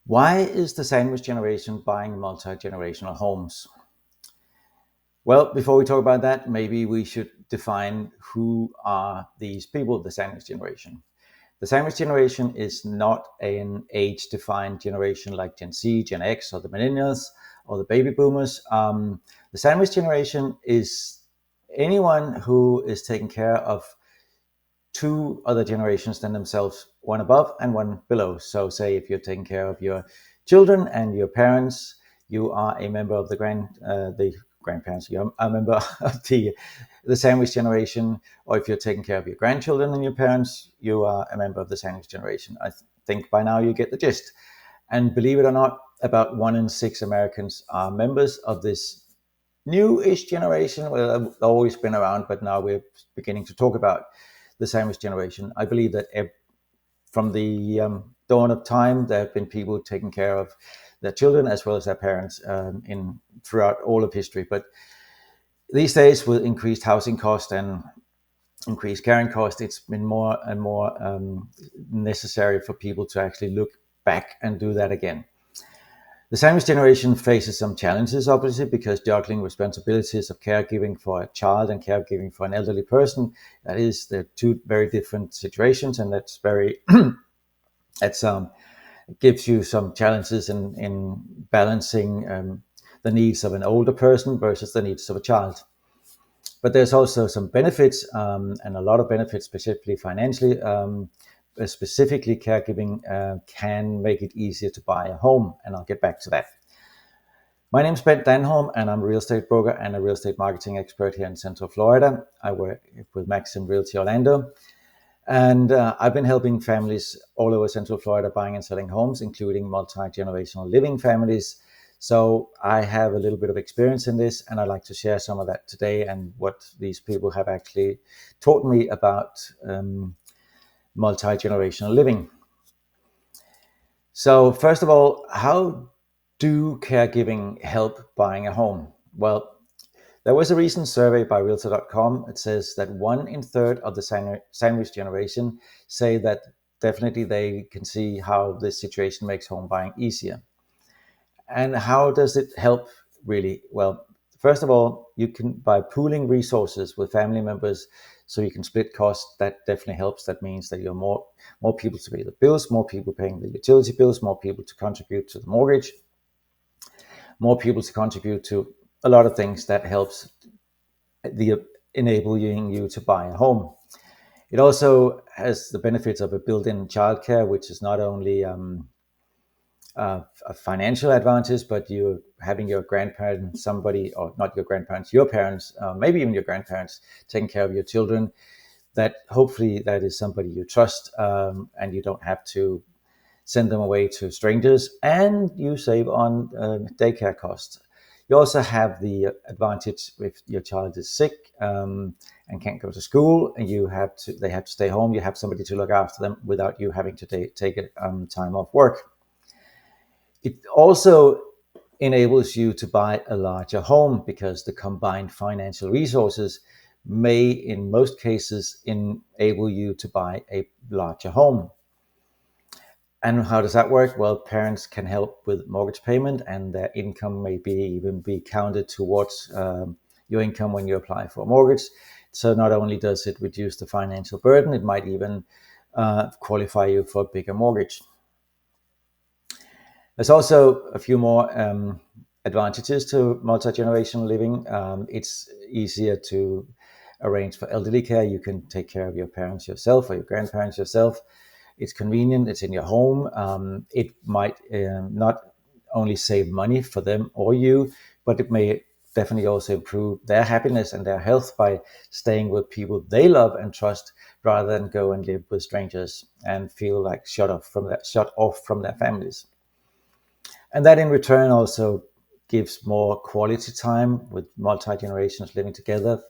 Why is the sandwich generation buying multi-generational homes? Well, before we talk about that, maybe we should define who are these people, the sandwich generation. The sandwich generation is not an age-defined generation like Gen Z, Gen X, or the millennials, or the baby boomers. The sandwich generation is anyone who is taking care of two other generations than themselves, one above and one below. So, say if you're taking care of your children and your parents, you are a member of the grandparents. You're a member of the sandwich generation. Or if you're taking care of your grandchildren and your parents, you are a member of the sandwich generation. I think by now you get the gist. And believe it or not, about 1 in 6 Americans are members of this new-ish generation. Well, they've always been around, but now we're beginning to talk about the sandwich generation. I believe that from the dawn of time, there have been people taking care of their children as well as their parents in throughout all of history. But these days, with increased housing cost and increased carrying cost, it's been more and more necessary for people to actually look back and do that again. The sandwich generation faces some challenges, obviously, because juggling responsibilities of caregiving for a child and caregiving for an elderly person, they're two very different situations, and that's gives you some challenges in balancing the needs of an older person versus the needs of a child. But there's also some benefits, and a lot of benefits, specifically financially. Specifically, caregiving can make it easier to buy a home, and I'll get back to that. My name is Bent Danholm, and I'm a real estate broker and a real estate marketing expert here in Central Florida. I work with Maxim Realty Orlando, and I've been helping families all over Central Florida buying and selling homes, including multi-generational living families. So I have a little bit of experience in this, and I'd like to share some of that today and what these people have actually taught me about multi-generational living. So first of all, how do caregiving help buying a home? Well, there was a recent survey by Realtor.com. It says that 1 in 3 of the sandwich generation say that definitely they can see how this situation makes home buying easier. And how does it help really? Well, first of all, you can, by pooling resources with family members, so you can split costs. That definitely helps. That means that you're more people to pay the bills, more people paying the utility bills, more people to contribute to the mortgage, more people to contribute to a lot of things. That helps enabling you to buy a home. It also has the benefits of a built-in childcare, which is not only a financial advantage, but you're having your grandparents, somebody, or not your grandparents, your parents, maybe even your grandparents, taking care of your children. That hopefully that is somebody you trust, and you don't have to send them away to strangers, and you save on daycare costs. You also have the advantage if your child is sick and can't go to school, and they have to stay home. You have somebody to look after them without you having to take time off work. It also enables you to buy a larger home because the combined financial resources may, in most cases, enable you to buy a larger home. And how does that work? Well, parents can help with mortgage payment, and their income may even be counted towards your income when you apply for a mortgage. So not only does it reduce the financial burden, it might even qualify you for a bigger mortgage. There's also a few more advantages to multi-generational living. It's easier to arrange for elderly care. You can take care of your parents yourself or your grandparents yourself. It's convenient. It's in your home. It might not only save money for them or you, but it may definitely also improve their happiness and their health by staying with people they love and trust, rather than go and live with strangers and feel like shut off from their families. And that in return also gives more quality time with multi-generations living together,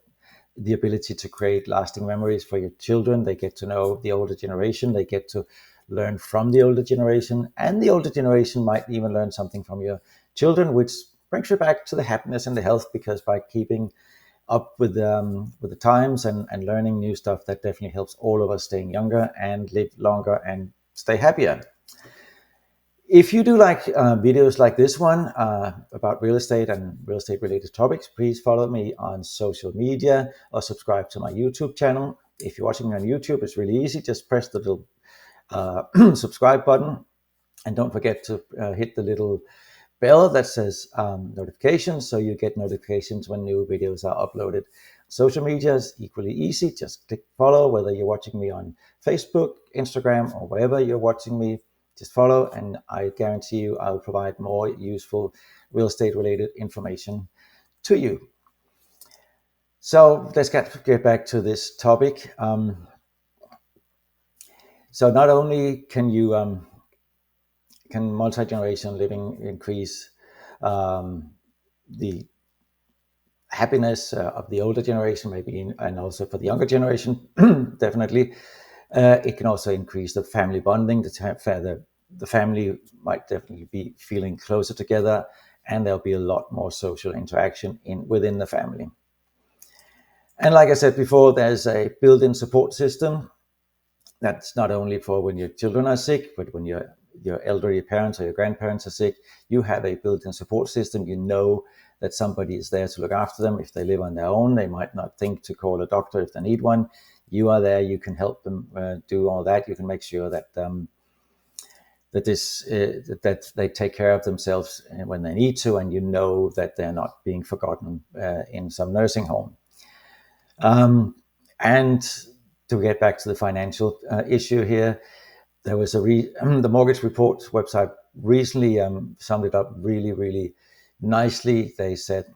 the ability to create lasting memories for your children. They get to know the older generation. They get to learn from the older generation, and the older generation might even learn something from your children, which brings you back to the happiness and the health, because by keeping up with the times and learning new stuff, that definitely helps all of us staying younger and live longer and stay happier. If you do like videos like this one about real estate and real estate related topics, please follow me on social media or subscribe to my YouTube channel. If you're watching me on YouTube, it's really easy. Just press the little subscribe button, and don't forget to hit the little bell that says notifications, so you get notifications when new videos are uploaded. Social media is equally easy. Just click follow, whether you're watching me on Facebook, Instagram, or wherever you're watching me. Just follow, and I guarantee you I'll provide more useful real estate related information to you. So let's get back to this topic. So not only can multi-generational living increase the happiness of the older generation, maybe, and also for the younger generation, definitely. It can also increase the family bonding. The family might definitely be feeling closer together, and there'll be a lot more social interaction within the family. And like I said before, there's a built-in support system that's not only for when your children are sick, but when your elderly parents or your grandparents are sick, you have a built-in support system. You know that somebody is there to look after them. If they live on their own, they might not think to call a doctor if they need one. You are there. You can help them do all that. You can make sure that that they take care of themselves when they need to, and you know that they're not being forgotten in some nursing home. And to get back to the financial issue here, there was the Mortgage Report website recently summed it up really, really nicely. They said,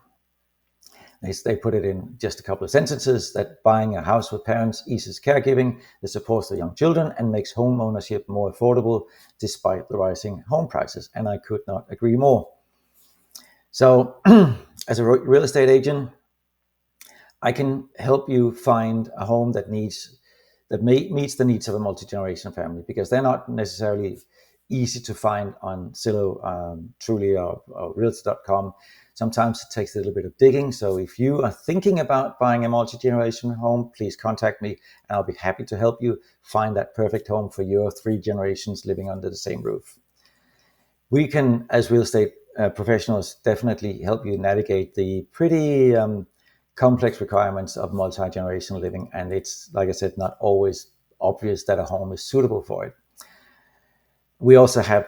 they put it in just a couple of sentences, that buying a house with parents eases caregiving, it supports the young children, and makes home ownership more affordable despite the rising home prices. And I could not agree more. So as a real estate agent, I can help you find a home that meets the needs of a multi-generational family, because they're not necessarily easy to find on Zillow, Truly, or Realtor.com. Sometimes it takes a little bit of digging. So if you are thinking about buying a multi-generational home, please contact me, and I'll be happy to help you find that perfect home for your 3 generations living under the same roof. We can, as real estate professionals, definitely help you navigate the pretty complex requirements of multi-generational living. And it's, like I said, not always obvious that a home is suitable for it. We also have,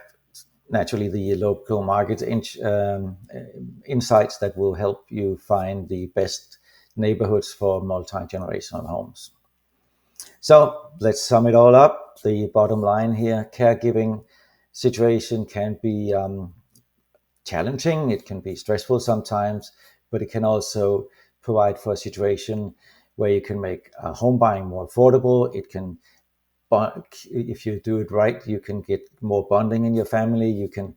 naturally, the local market insights that will help you find the best neighborhoods for multi-generational homes. So let's sum it all up. The bottom line here: caregiving situation can be challenging. It can be stressful sometimes, but it can also provide for a situation where you can make home buying more affordable. It can, if you do it right, you can get more bonding in your family. You can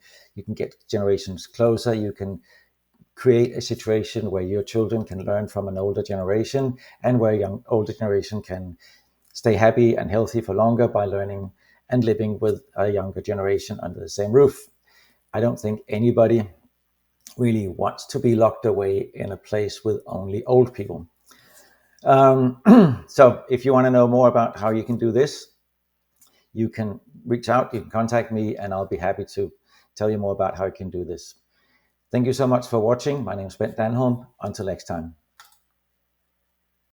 get generations closer. You can create a situation where your children can learn from an older generation, and where a older generation can stay happy and healthy for longer by learning and living with a younger generation under the same roof. I don't think anybody really wants to be locked away in a place with only old people. So if you want to know more about how you can do this, you can reach out, you can contact me, and I'll be happy to tell you more about how you can do this. Thank you so much for watching. My name is Bent Danholm. Until next time.